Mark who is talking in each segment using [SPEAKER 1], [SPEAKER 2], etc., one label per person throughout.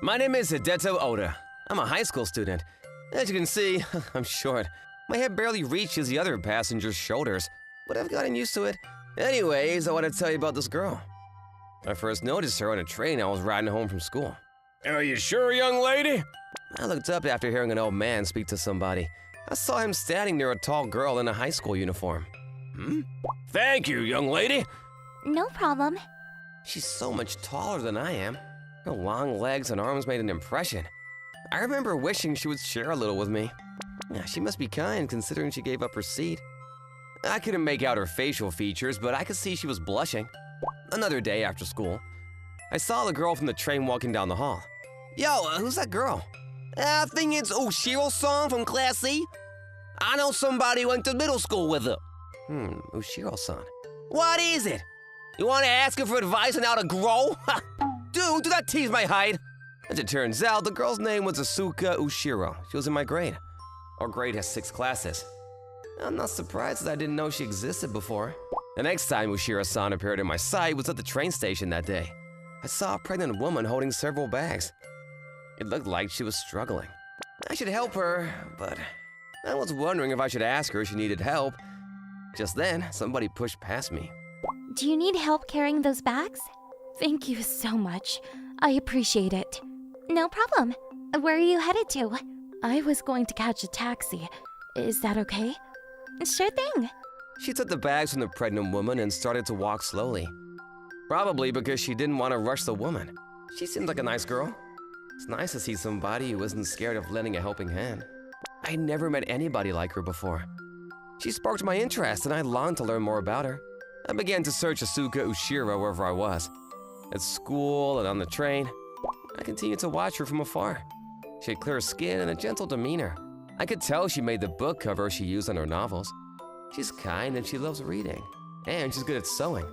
[SPEAKER 1] My name is Hideto Oda. I'm a high school student. As you can see, I'm short. My head barely reaches the other passenger's shoulders, but I've gotten used to it. Anyways, I want to tell you about this girl. I first noticed her on a train I was riding home from school. Are you sure, young lady? I looked up after hearing an old man speak to somebody. I saw him standing near a tall girl in a high school uniform. Thank you, young lady.
[SPEAKER 2] No problem.
[SPEAKER 1] She's so much taller than I am. Her long legs and arms made an impression. I remember wishing she would share a little with me. She must be kind, considering she gave up her seat. I couldn't make out her facial features, but I could see she was blushing. Another day after school, I saw the girl from the train walking down the hall. Yo, who's that girl? I think it's Ushiro-san from Class C. I know somebody who went to middle school with her. Ushiro-san. What is it? You want to ask her for advice on how to grow? Dude, do not tease my height. As it turns out, the girl's name was Asuka Ushiro. She was in my grade. Our grade has 6 classes. I'm not surprised that I didn't know she existed before. The next time Ushiro-san appeared in my sight was at the train station that day. I saw a pregnant woman holding several bags. It looked like she was struggling. I should help her, but I was wondering if I should ask her if she needed help. Just then, somebody pushed past me.
[SPEAKER 2] Do you need help carrying those bags? Thank you so much. I appreciate it. No problem. Where are you headed to? I was going to catch a taxi. Is that okay? Sure thing.
[SPEAKER 1] She took the bags from the pregnant woman and started to walk slowly. Probably because she didn't want to rush the woman. She seemed like a nice girl. It's nice to see somebody who isn't scared of lending a helping hand. I had never met anybody like her before. She sparked my interest and I longed to learn more about her. I began to search Asuka Ushiro wherever I was. At school and on the train, I continued to watch her from afar. She had clear skin and a gentle demeanor. I could tell she made the book cover she used on her novels. She's kind and she loves reading. And she's good at sewing.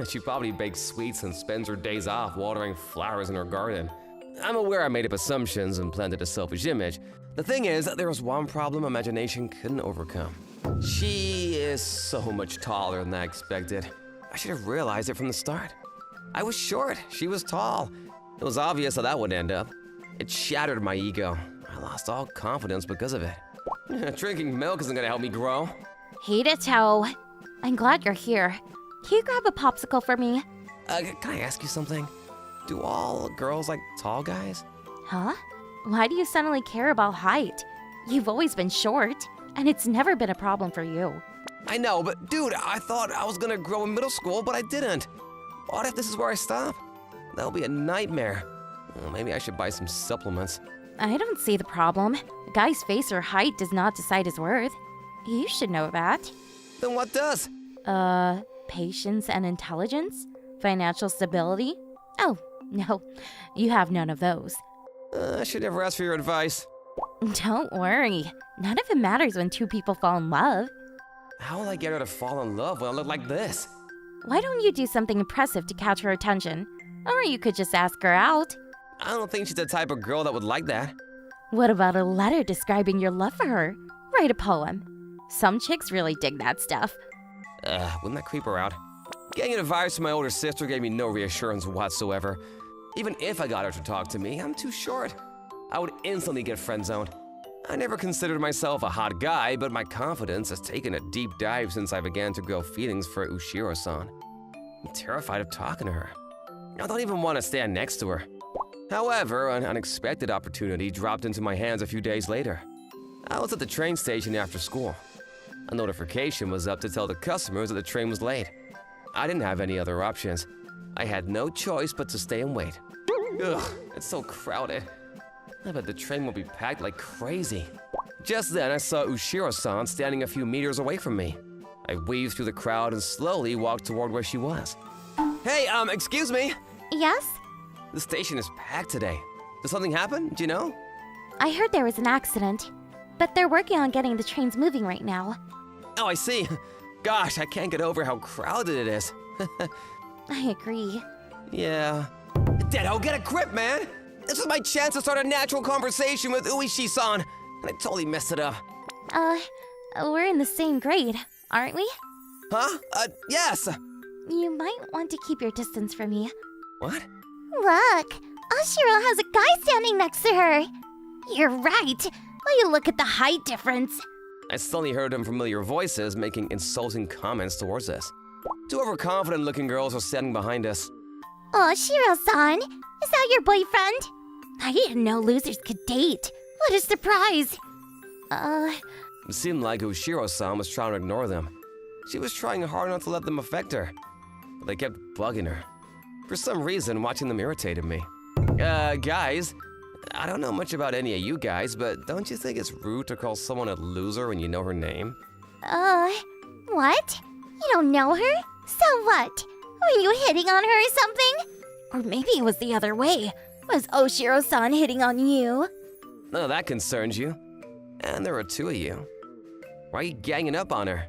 [SPEAKER 1] She probably bakes sweets and spends her days off watering flowers in her garden. I'm aware I made up assumptions and planted a selfish image. The thing is, there was one problem imagination couldn't overcome. She is so much taller than I expected. I should have realized it from the start. I was short, she was tall. It was obvious how that would end up. It shattered my ego. I lost all confidence because of it. Drinking milk isn't gonna help me grow.
[SPEAKER 2] Hideto, I'm glad you're here. Can you grab a popsicle for me?
[SPEAKER 1] Can I ask you something? Do all girls like tall guys?
[SPEAKER 2] Huh? Why do you suddenly care about height? You've always been short, and it's never been a problem for you.
[SPEAKER 1] I know, but dude, I thought I was gonna grow in middle school, but I didn't. What if this is where I stop? That'll be a nightmare. Well, maybe I should buy some supplements.
[SPEAKER 2] I don't see the problem. A guy's face or height does not decide his worth. You should know that.
[SPEAKER 1] Then what does?
[SPEAKER 2] Patience and intelligence? Financial stability? Oh, no. You have none of those.
[SPEAKER 1] I should never ask for your advice.
[SPEAKER 2] Don't worry. None of it matters when 2 people fall in love.
[SPEAKER 1] How will I get her to fall in love when I look like this?
[SPEAKER 2] Why don't you do something impressive to catch her attention? Or you could just ask her out.
[SPEAKER 1] I don't think she's the type of girl that would like that.
[SPEAKER 2] What about a letter describing your love for her? Write a poem. Some chicks really dig that stuff.
[SPEAKER 1] Wouldn't that creep her out? Getting advice from my older sister gave me no reassurance whatsoever. Even if I got her to talk to me, I'm too short. I would instantly get friend-zoned. I never considered myself a hot guy, but my confidence has taken a deep dive since I began to grow feelings for Ushiro-san. I'm terrified of talking to her. I don't even want to stand next to her. However, an unexpected opportunity dropped into my hands a few days later. I was at the train station after school. A notification was up to tell the customers that the train was late. I didn't have any other options. I had no choice but to stay and wait. Ugh, it's so crowded. I bet the train will be packed like crazy. Just then, I saw Ushiro-san standing a few meters away from me. I weaved through the crowd and slowly walked toward where she was. Hey, excuse me?
[SPEAKER 2] Yes?
[SPEAKER 1] The station is packed today. Did something happen? Do you know?
[SPEAKER 2] I heard there was an accident, but they're working on getting the trains moving right now.
[SPEAKER 1] Oh, I see. Gosh, I can't get over how crowded it is.
[SPEAKER 2] I agree.
[SPEAKER 1] Yeah. Deado, get a grip, man! This was my chance to start a natural conversation with Uishi-san, and I totally messed it up.
[SPEAKER 2] We're in the same grade, aren't we?
[SPEAKER 1] Huh? Yes!
[SPEAKER 2] You might want to keep your distance from me.
[SPEAKER 1] What?
[SPEAKER 2] Look, Oshiro has a guy standing next to her. You're right. Why you look at the height difference?
[SPEAKER 1] I suddenly heard unfamiliar voices making insulting comments towards us. Two overconfident-looking girls were standing behind us.
[SPEAKER 2] Oshiro-san, is that your boyfriend? I didn't know losers could date. What a surprise.
[SPEAKER 1] It seemed like Oshiro-san was trying to ignore them. She was trying hard not to let them affect her, but they kept bugging her. For some reason, watching them irritated me. Guys, I don't know much about any of you guys, but don't you think it's rude to call someone a loser when you know her name?
[SPEAKER 2] What? You don't know her? So what? Were you hitting on her or something? Or maybe it was the other way. Was Oshiro-san hitting on you?
[SPEAKER 1] No, that concerns you. And there are two of you. Why are you ganging up on her?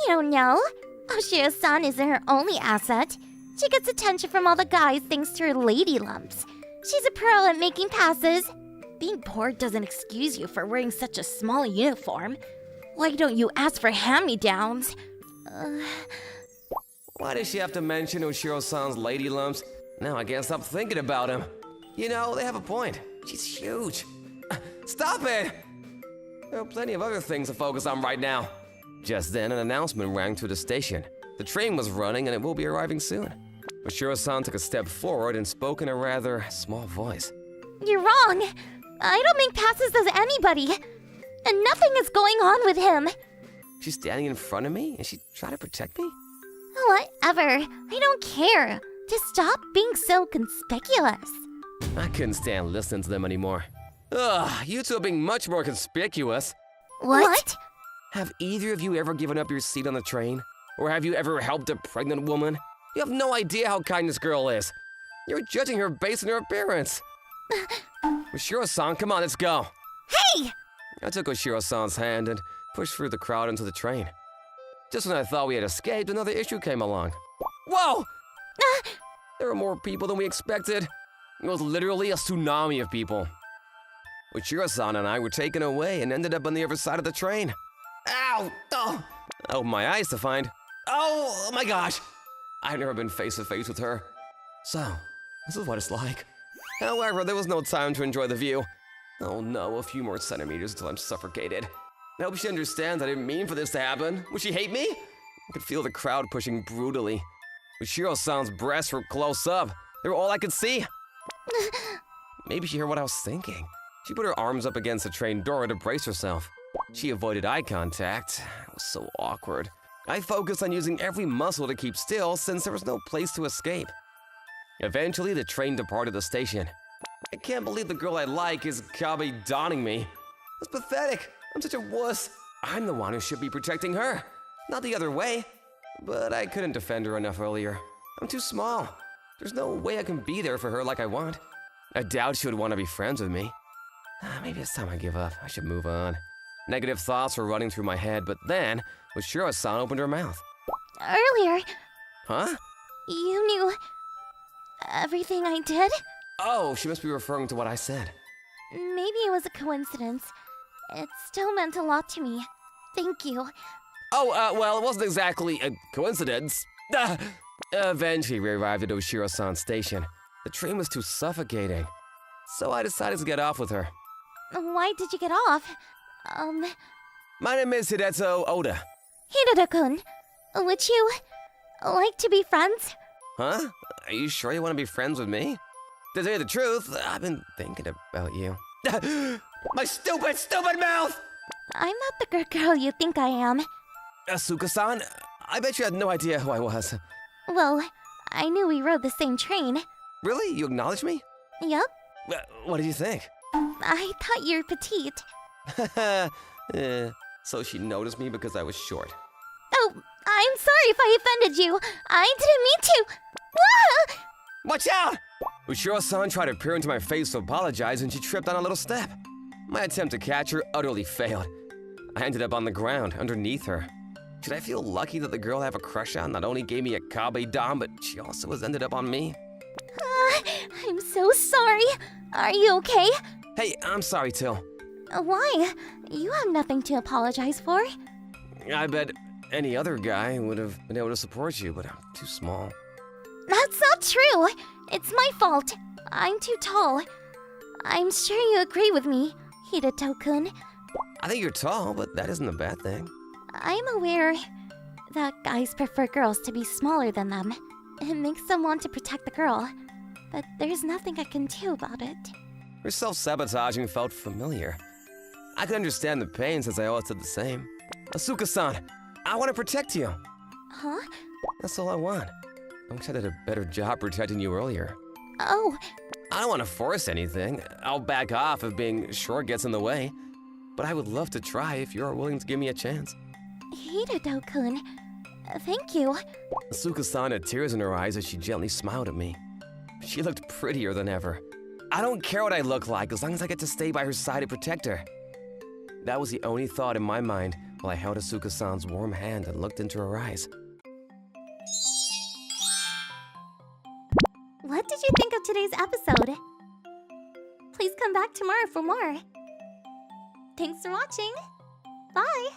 [SPEAKER 2] You don't know? Oshiro-san isn't her only asset. She gets attention from all the guys thanks to her lady lumps. She's a pro at making passes. Being poor doesn't excuse you for wearing such a small uniform. Why don't you ask for hand-me-downs?
[SPEAKER 1] Why does she have to mention Oshiro-san's lady lumps? Now I can't stop thinking about him. You know, they have a point. She's huge. Stop it! There are plenty of other things to focus on right now. Just then, an announcement rang through the station. The train was running and it will be arriving soon. Oshiro-san took a step forward and spoke in a rather small voice.
[SPEAKER 2] You're wrong. I don't make passes as anybody. And nothing is going on with him.
[SPEAKER 1] She's standing in front of me and she tried to protect me?
[SPEAKER 2] Whatever. I don't care. Just stop being so conspicuous.
[SPEAKER 1] I couldn't stand listening to them anymore. Ugh, you two are being much more conspicuous.
[SPEAKER 2] What?
[SPEAKER 1] Have either of you ever given up your seat on the train? Or have you ever helped a pregnant woman? You have no idea how kind this girl is. You're judging her based on her appearance. Oshiro-san, come on, let's go.
[SPEAKER 2] Hey!
[SPEAKER 1] I took Oshiro-san's hand and pushed through the crowd into the train. Just when I thought we had escaped, another issue came along. Whoa! There were more people than we expected. It was literally a tsunami of people. Oshiro-san and I were taken away and ended up on the other side of the train. Ow! Oh! I opened my eyes to find... Oh my gosh! I've never been face to face with her. So, this is what it's like. However, there was no time to enjoy the view. Oh no, a few more centimeters until I'm suffocated. I hope she understands I didn't mean for this to happen. Would she hate me? I could feel the crowd pushing brutally. Oshiro-san's breasts were close up. They were all I could see. Maybe she heard what I was thinking. She put her arms up against the train door to brace herself. She avoided eye contact. It was so awkward. I focused on using every muscle to keep still since there was no place to escape. Eventually, the train departed the station. I can't believe the girl I like is Kabe-donning me. It's pathetic. I'm such a wuss. I'm the one who should be protecting her, not the other way. But I couldn't defend her enough earlier. I'm too small. There's no way I can be there for her like I want. I doubt she would want to be friends with me. Maybe it's time I give up. I should move on. Negative thoughts were running through my head, but then Oshiro-san opened her mouth.
[SPEAKER 2] Earlier,
[SPEAKER 1] Huh?
[SPEAKER 2] you knew everything I did?
[SPEAKER 1] Oh, she must be referring to what I said.
[SPEAKER 2] Maybe it was a coincidence. It still meant a lot to me. Thank you.
[SPEAKER 1] Oh, well, it wasn't exactly a coincidence. Eventually, we arrived at Oshiro-san's station. The train was too suffocating, so I decided to get off with her.
[SPEAKER 2] Why did you get off?
[SPEAKER 1] My name is Hideto Oda.
[SPEAKER 2] Hideto-kun, would you like to be friends?
[SPEAKER 1] Huh? Are you sure you want to be friends with me? To tell you the truth, I've been thinking about you. My stupid mouth!
[SPEAKER 2] I'm not the good girl you think I am.
[SPEAKER 1] Asuka-san, I bet you had no idea who I was.
[SPEAKER 2] Well, I knew we rode the same train.
[SPEAKER 1] Really? You acknowledged me?
[SPEAKER 2] Yup.
[SPEAKER 1] What did you think?
[SPEAKER 2] I thought you were petite.
[SPEAKER 1] So she noticed me because I was short.
[SPEAKER 2] Oh, I'm sorry if I offended you. I didn't mean to. Ah!
[SPEAKER 1] Watch out! Oshiro-san tried to peer into my face to apologize and she tripped on a little step. My attempt to catch her utterly failed. I ended up on the ground, underneath her. Should I feel lucky that the girl I have a crush on not only gave me a Kabe-don, but she also has ended up on me?
[SPEAKER 2] I'm so sorry. Are you okay?
[SPEAKER 1] Hey, I'm sorry too.
[SPEAKER 2] Why? You have nothing to apologize for.
[SPEAKER 1] I bet any other guy would have been able to support you, but I'm too small.
[SPEAKER 2] That's not true. It's my fault. I'm too tall. I'm sure you agree with me, Hideto-kun.
[SPEAKER 1] I think you're tall, but that isn't a bad thing.
[SPEAKER 2] I'm aware that guys prefer girls to be smaller than them. It makes them want to protect the girl, but there's nothing I can do about it.
[SPEAKER 1] Your self-sabotaging felt familiar. I could understand the pain since I always did the same. Asuka-san, I want to protect you.
[SPEAKER 2] Huh?
[SPEAKER 1] That's all I want. I wish I did a better job protecting you earlier.
[SPEAKER 2] Oh,
[SPEAKER 1] I don't want to force anything. I'll back off if being short gets in the way. But I would love to try if you're willing to give me a chance.
[SPEAKER 2] Hideto-kun, thank you.
[SPEAKER 1] Asuka-san had tears in her eyes as she gently smiled at me. She looked prettier than ever. I don't care what I look like as long as I get to stay by her side and protect her. That was the only thought in my mind while I held Asuka-san's warm hand and looked into her eyes.
[SPEAKER 2] What did you think of today's episode? Please come back tomorrow for more. Thanks for watching. Bye!